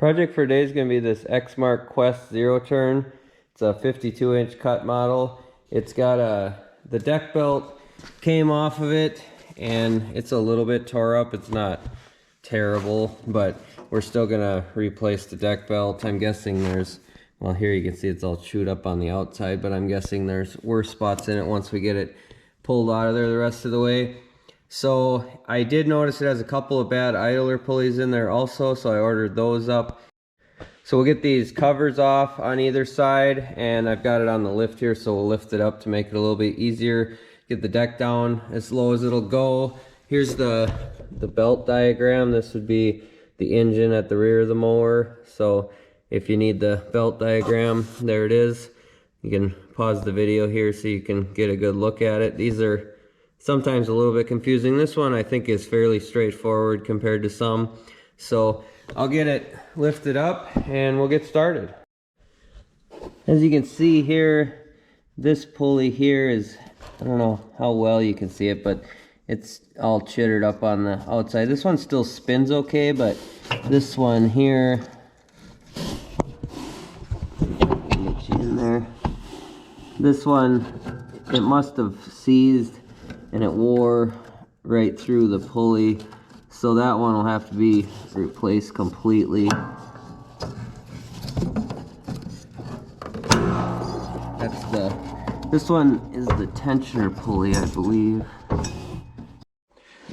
Project for today is going to be this Exmark Quest Zero turn. It's a 52-inch cut model. It's got the deck belt came off of it, and it's a little bit tore up. It's not terrible, but we're still going to replace the deck belt. I'm guessing there's, well, here you can see it's all chewed up on the outside, but I'm guessing there's worse spots in it once we get it pulled out of there the rest of the way. So I did notice it has a couple of bad idler pulleys in there also, so I ordered those up. So we'll get these covers off on either side, and I've got it on the lift here, so we'll lift it up to make it a little bit easier. Get the deck down as low as it'll go. Here's the belt diagram. This would be the engine at the rear of the mower. So if you need the belt diagram, there it is. You can pause the video here so you can get a good look at it. These are sometimes a little bit confusing. This one I think is fairly straightforward compared to some. So I'll get it lifted up and we'll get started. As you can see here, this pulley here is, I don't know how well you can see it, but it's all chittered up on the outside. This one still spins okay, but this one here, get you in there. This one, it must have seized and it wore right through the pulley, so that one will have to be replaced completely. This one is the tensioner pulley, I believe.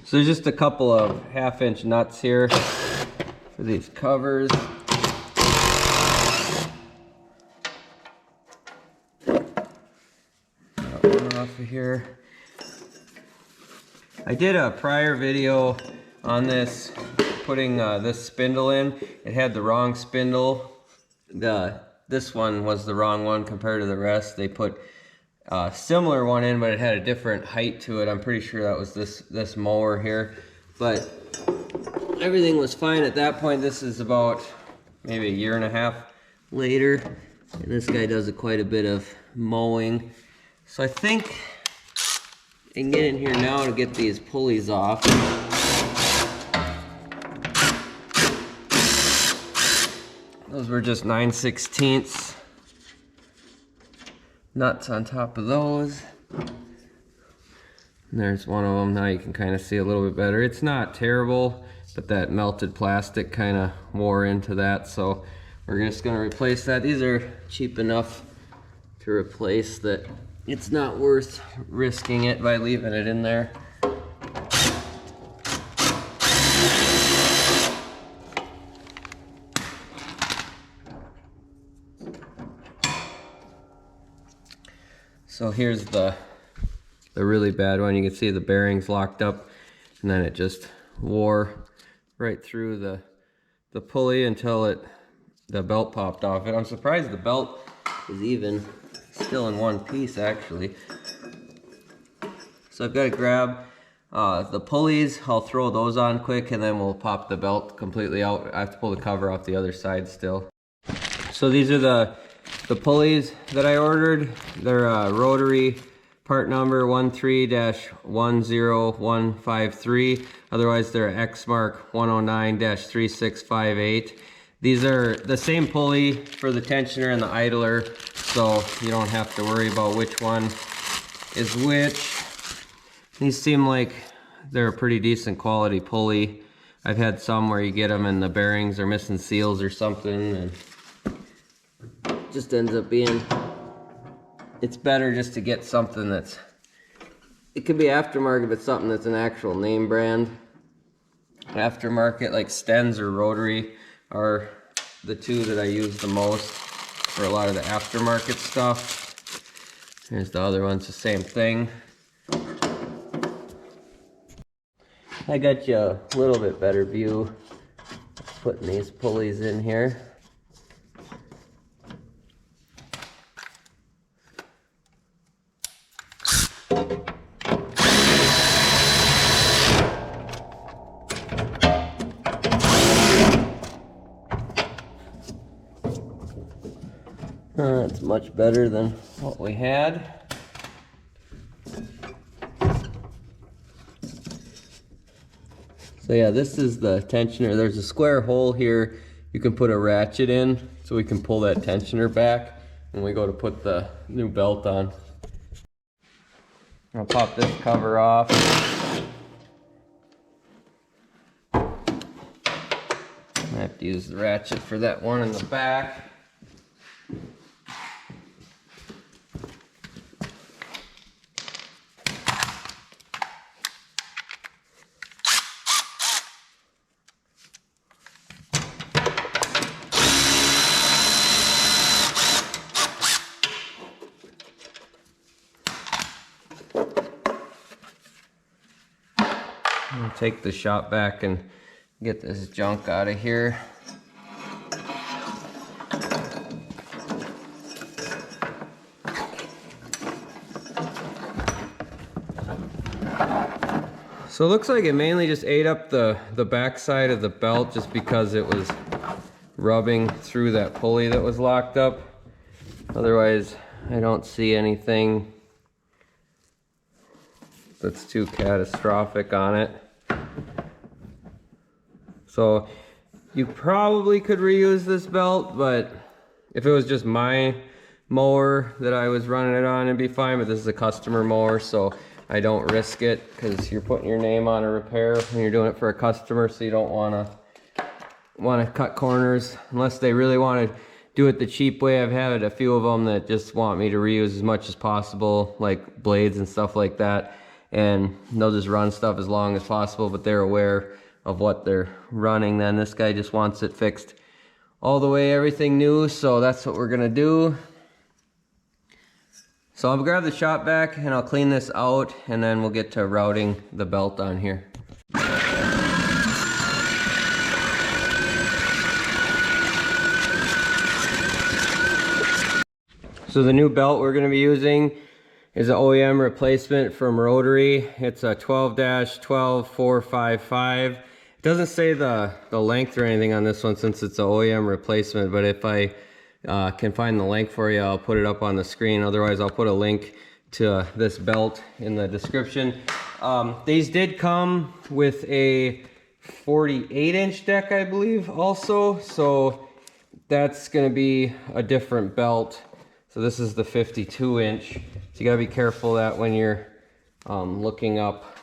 So there's just a couple of 1/2-inch nuts here for these covers. Got one off of here. I did a prior video on this, putting this spindle in. It had the wrong spindle. This one was the wrong one compared to the rest. They put a similar one in, but it had a different height to it. I'm pretty sure that was this mower here. But everything was fine at that point. This is about maybe 1.5 years later. And this guy does quite a bit of mowing. So I think I can get in here now to get these pulleys off. Those were just 9/16 nuts on top of those. And there's one of them. Now you can kind of see a little bit better. It's not terrible, but that melted plastic kind of wore into that, so we're just going to replace that. These are cheap enough to replace that it's not worth risking it by leaving it in there. So here's the really bad one. You can see the bearings locked up, and then it just wore right through the pulley until the belt popped off it. I'm surprised the belt is even still in one piece, actually. So I've got to grab the pulleys. I'll throw those on quick, and then we'll pop the belt completely out. I have to pull the cover off the other side still. So these are the pulleys that I ordered. They're rotary, part number 13-10153. Otherwise they're Exmark 109-3658. These are the same pulley for the tensioner and the idler, so you don't have to worry about which one is which. These seem like they're a pretty decent quality pulley. I've had some where you get them and the bearings are missing seals or something, and it just ends up being, it's better just to get something that's, it could be aftermarket, but something that's an actual name brand. Aftermarket, like Stens or Rotary, are the two that I use the most for a lot of the aftermarket stuff. Here's the other one's the same thing. I got you a little bit better view putting these pulleys in here. It's much better than what we had. So yeah, this is the tensioner. There's a square hole here you can put a ratchet in so we can pull that tensioner back when we go to put the new belt on. I'll pop this cover off. I have to use the ratchet for that one in the back. I'll take the shop vac and get this junk out of here. So it looks like it mainly just ate up the back side of the belt just because it was rubbing through that pulley that was locked up. Otherwise, I don't see anything that's too catastrophic on it. So you probably could reuse this belt, but if it was just my mower that I was running it on, it'd be fine, but this is a customer mower, so I don't risk it because you're putting your name on a repair when you're doing it for a customer, so you don't want to cut corners unless they really want to do it the cheap way. I've had a few of them that just want me to reuse as much as possible, like blades and stuff like that, and they'll just run stuff as long as possible, but they're aware of what they're running. Then this guy just wants it fixed all the way, everything new, so that's what we're gonna do. So I'll grab the shop vac and I'll clean this out, and then we'll get to routing the belt on here. So the new belt we're going to be using is an OEM replacement from Rotary. It's a 12-12455. It doesn't say the length or anything on this one since it's an OEM replacement, but if I can find the length for you, I'll put it up on the screen. Otherwise, I'll put a link to this belt in the description. These did come with a 48-inch deck, I believe, also. So that's going to be a different belt. So this is the 52-inch. So you got to be careful that when you're looking up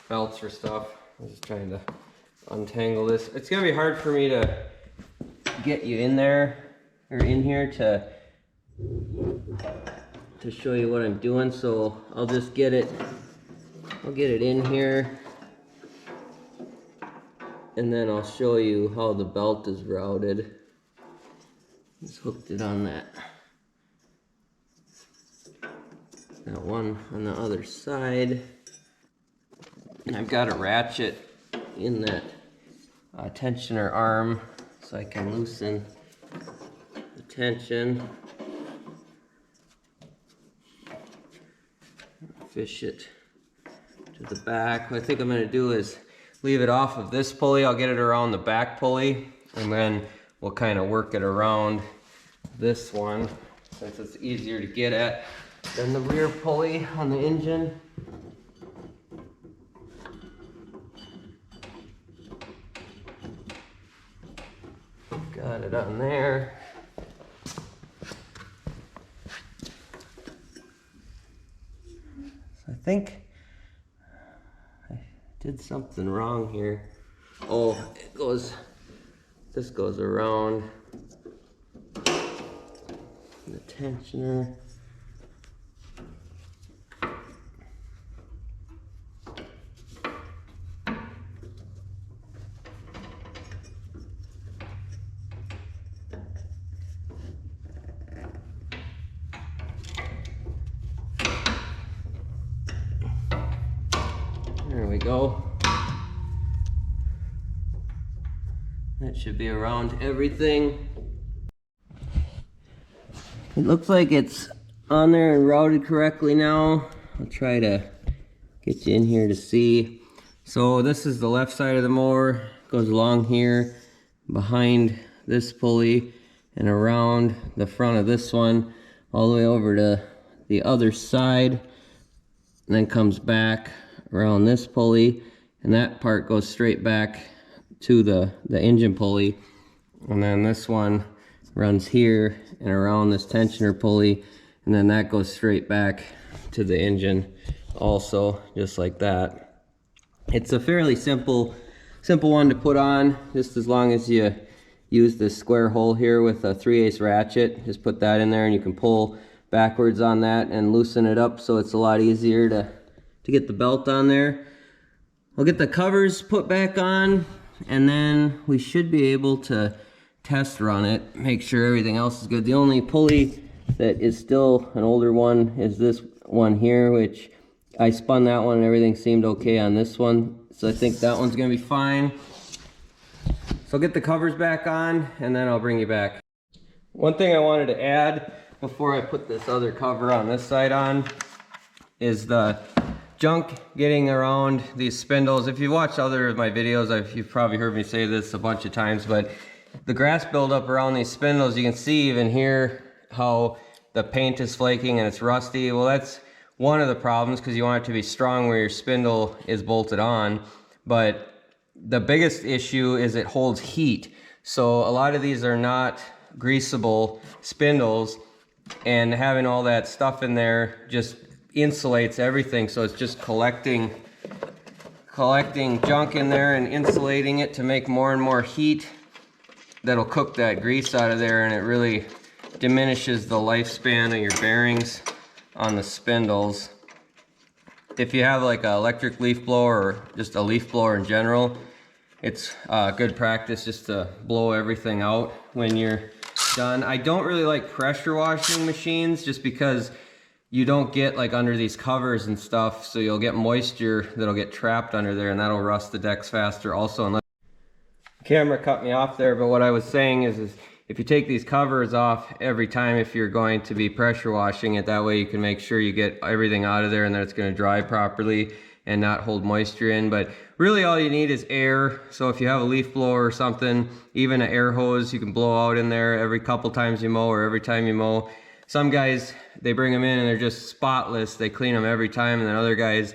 belts or stuff. I'm just trying to untangle this. It's going to be hard for me to get you in there, or in here, to show you what I'm doing, so I'll just get it in here, and then I'll show you how the belt is routed. Just hooked it on that one on the other side, and I've got a ratchet in that tensioner arm so I can loosen the tension, fish it to the back. What I think I'm going to do is leave it off of this pulley. I'll get it around the back pulley, and then we'll kind of work it around this one since it's easier to get at than the rear pulley on the engine. Got it on there. So I think I did something wrong here. Oh, this goes around the tensioner. There we go. That should be around everything. It looks like it's on there and routed correctly now. I'll try to get you in here to see. So this is the left side of the mower. Goes along here, behind this pulley, and around the front of this one, all the way over to the other side, and then comes back around this pulley, and that part goes straight back to the engine pulley, And then this one runs here and around this tensioner pulley, and then that goes straight back to the engine also, just like that. It's a fairly simple one to put on, just as long as you use this square hole here with a 3/8 ratchet. Just put that in there and you can pull backwards on that and loosen it up, so it's a lot easier to get the belt on there. I'll get the covers put back on, and then we should be able to test run it, make sure everything else is good. The only pulley that is still an older one is this one here, which I spun that one and everything seemed okay on this one, so I think that one's gonna be fine. So I'll get the covers back on and then I'll bring you back. One thing I wanted to add before I put this other cover on this side on is the junk getting around these spindles. If you watch other of my videos, you've probably heard me say this a bunch of times, but the grass buildup around these spindles, you can see even here how the paint is flaking and it's rusty. Well, that's one of the problems, because you want it to be strong where your spindle is bolted on. But the biggest issue is it holds heat. So a lot of these are not greasable spindles, and having all that stuff in there just insulates everything. So it's just collecting junk in there and insulating it to make more and more heat that'll cook that grease out of there, and it really diminishes the lifespan of your bearings on the spindles. If you have like an electric leaf blower or just a leaf blower in general, it's good practice just to blow everything out when you're done. I don't really like pressure washing machines just because you don't get like under these covers and stuff, so you'll get moisture that'll get trapped under there and that'll rust the decks faster also. Unless the camera cut me off there, but what I was saying is if you take these covers off every time if you're going to be pressure washing it, that way you can make sure you get everything out of there and that it's going to dry properly and not hold moisture in. But really all you need is air. So if you have a leaf blower or something, even an air hose you can blow out in there every couple times you mow or every time you mow. Some guys, they bring them in and they're just spotless. They clean them every time, and then other guys,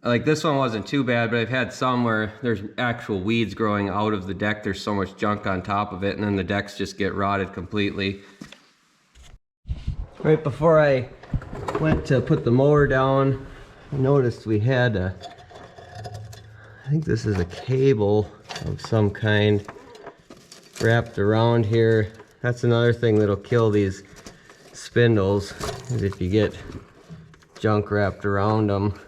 like this one wasn't too bad, but I've had some where there's actual weeds growing out of the deck. There's so much junk on top of it, and then the decks just get rotted completely. Right before I went to put the mower down, I noticed we had I think this is a cable of some kind wrapped around here. That's another thing that'll kill these spindles, is if you get junk wrapped around them.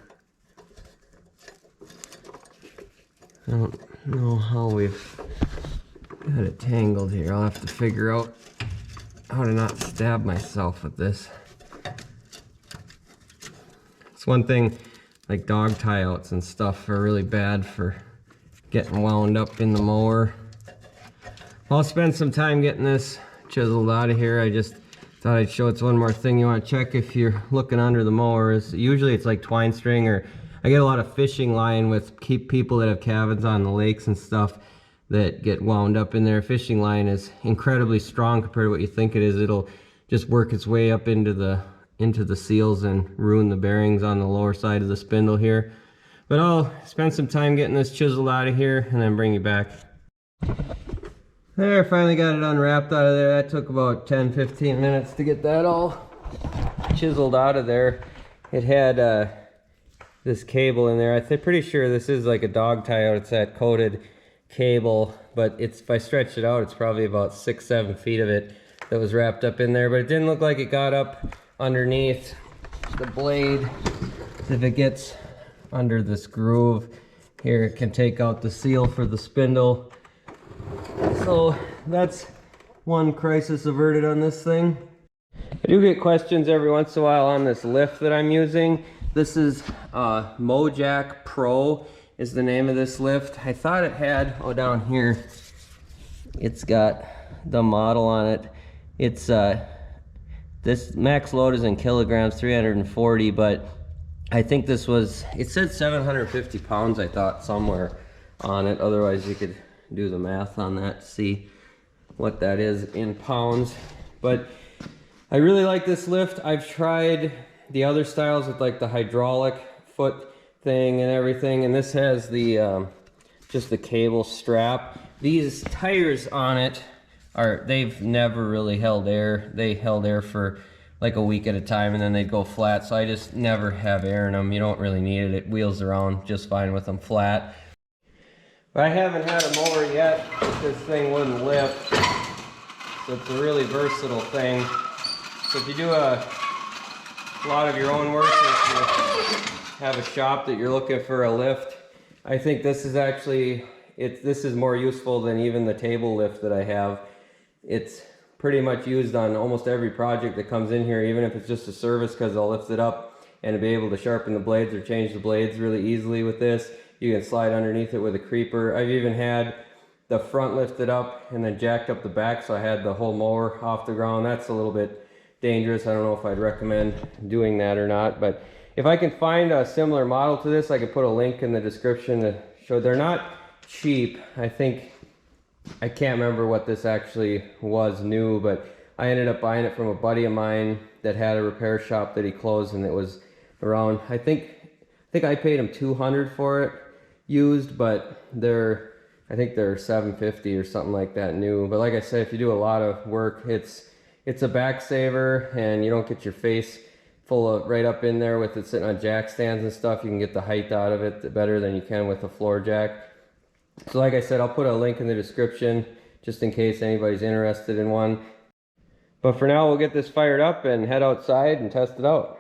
I don't know how we've got it tangled here. I'll have to figure out how to not stab myself with this. It's one thing, like dog tie outs and stuff are really bad for getting wound up in the mower. I'll spend some time getting this chiseled out of here. I just thought I'd show it's one more thing you want to check if you're looking under the mower. Usually it's like twine string, or I get a lot of fishing line with people that have cabins on the lakes and stuff that get wound up in there. Fishing line is incredibly strong compared to what you think it is. It'll just work its way up into the seals and ruin the bearings on the lower side of the spindle here. But I'll spend some time getting this chiseled out of here and then bring you back. There, finally got it unwrapped out of there. That took about 10-15 minutes to get that all chiseled out of there. It had this cable in there. I'm pretty sure this is like a dog tie out. It's that coated cable, but if I stretch it out, it's probably about 6-7 feet of it that was wrapped up in there. But it didn't look like it got up underneath the blade. If it gets under this groove here, it can take out the seal for the spindle. So that's one crisis averted on this thing. I do get questions every once in a while on this lift that I'm using. This is Mojack Pro is the name of this lift. I thought it had, oh, down here, it's got the model on it. It's this max load is in kilograms, 340, but I think this was, it said 750 pounds, I thought, somewhere on it. Otherwise you could do the math on that to see what that is in pounds. But I really like this lift. I've tried the other styles with like the hydraulic foot thing and everything, and this has the just the cable strap. These tires on it they've never really held air. They held air for like a week at a time and then they'd go flat. So I just never have air in them. You don't really need it. It wheels around just fine with them flat. But I haven't had a mower yet that this thing wouldn't lift. So it's a really versatile thing. So if you do a lot of your own work, if you have a shop that you're looking for a lift, I think this is actually, this is more useful than even the table lift that I have. It's pretty much used on almost every project that comes in here, even if it's just a service, because I'll lift it up and be able to sharpen the blades or change the blades really easily with this. You can slide underneath it with a creeper. I've even had the front lifted up and then jacked up the back, so I had the whole mower off the ground. That's a little bit dangerous. I don't know if I'd recommend doing that or not, but if I can find a similar model to this, I could put a link in the description to show. They're not cheap. I can't remember what this actually was new, but I ended up buying it from a buddy of mine that had a repair shop that he closed, and it was around, I think I paid him $200 for it used, but I think they're $750 or something like that new. But like I said, if you do a lot of work, it's a back saver, and you don't get your face full of right up in there with it sitting on jack stands and stuff. You can get the height out of it better than you can with a floor jack. So like I said, I'll put a link in the description just in case anybody's interested in one. But for now, we'll get this fired up and head outside and test it out.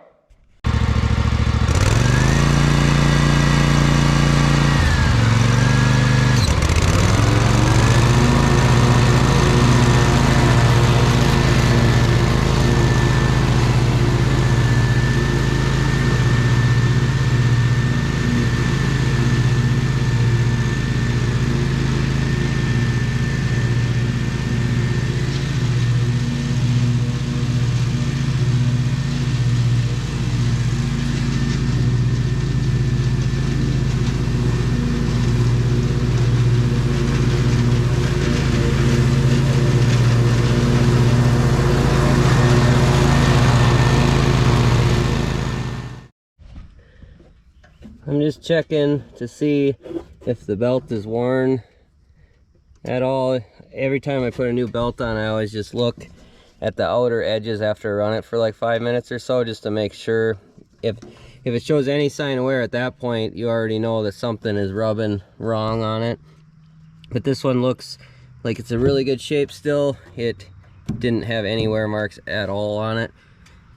I'm just checking to see if the belt is worn at all. Every time I put a new belt on, I always just look at the outer edges after I run it for like 5 minutes or so, just to make sure. If it shows any sign of wear at that point, you already know that something is rubbing wrong on it. But this one looks like it's in really good shape still. It didn't have any wear marks at all on it.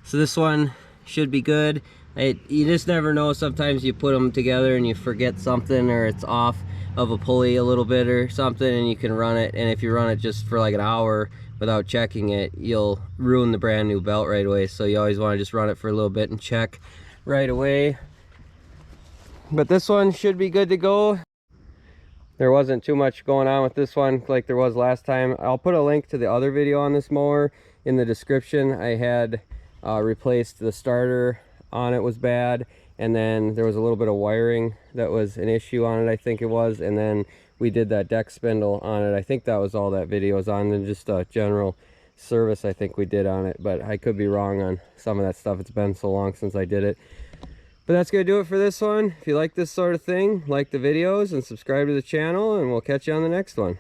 So this one should be good. You just never know. Sometimes you put them together and you forget something, or it's off of a pulley a little bit or something, and you can run it. And if you run it just for like an hour without checking it, you'll ruin the brand new belt right away. So you always want to just run it for a little bit and check right away. But this one should be good to go. There wasn't too much going on with this one like there was last time. I'll put a link to the other video on this mower in the description. I had replaced the starter on it, was bad, and then there was a little bit of wiring that was an issue on it, I think it was, and then we did that deck spindle on it. I think that was all that video was on, and just a general service I think we did on it, but I could be wrong on some of that stuff. It's been so long since I did it. But that's gonna do it for this one. If you like this sort of thing, like the videos and subscribe to the channel, and we'll catch you on the next one.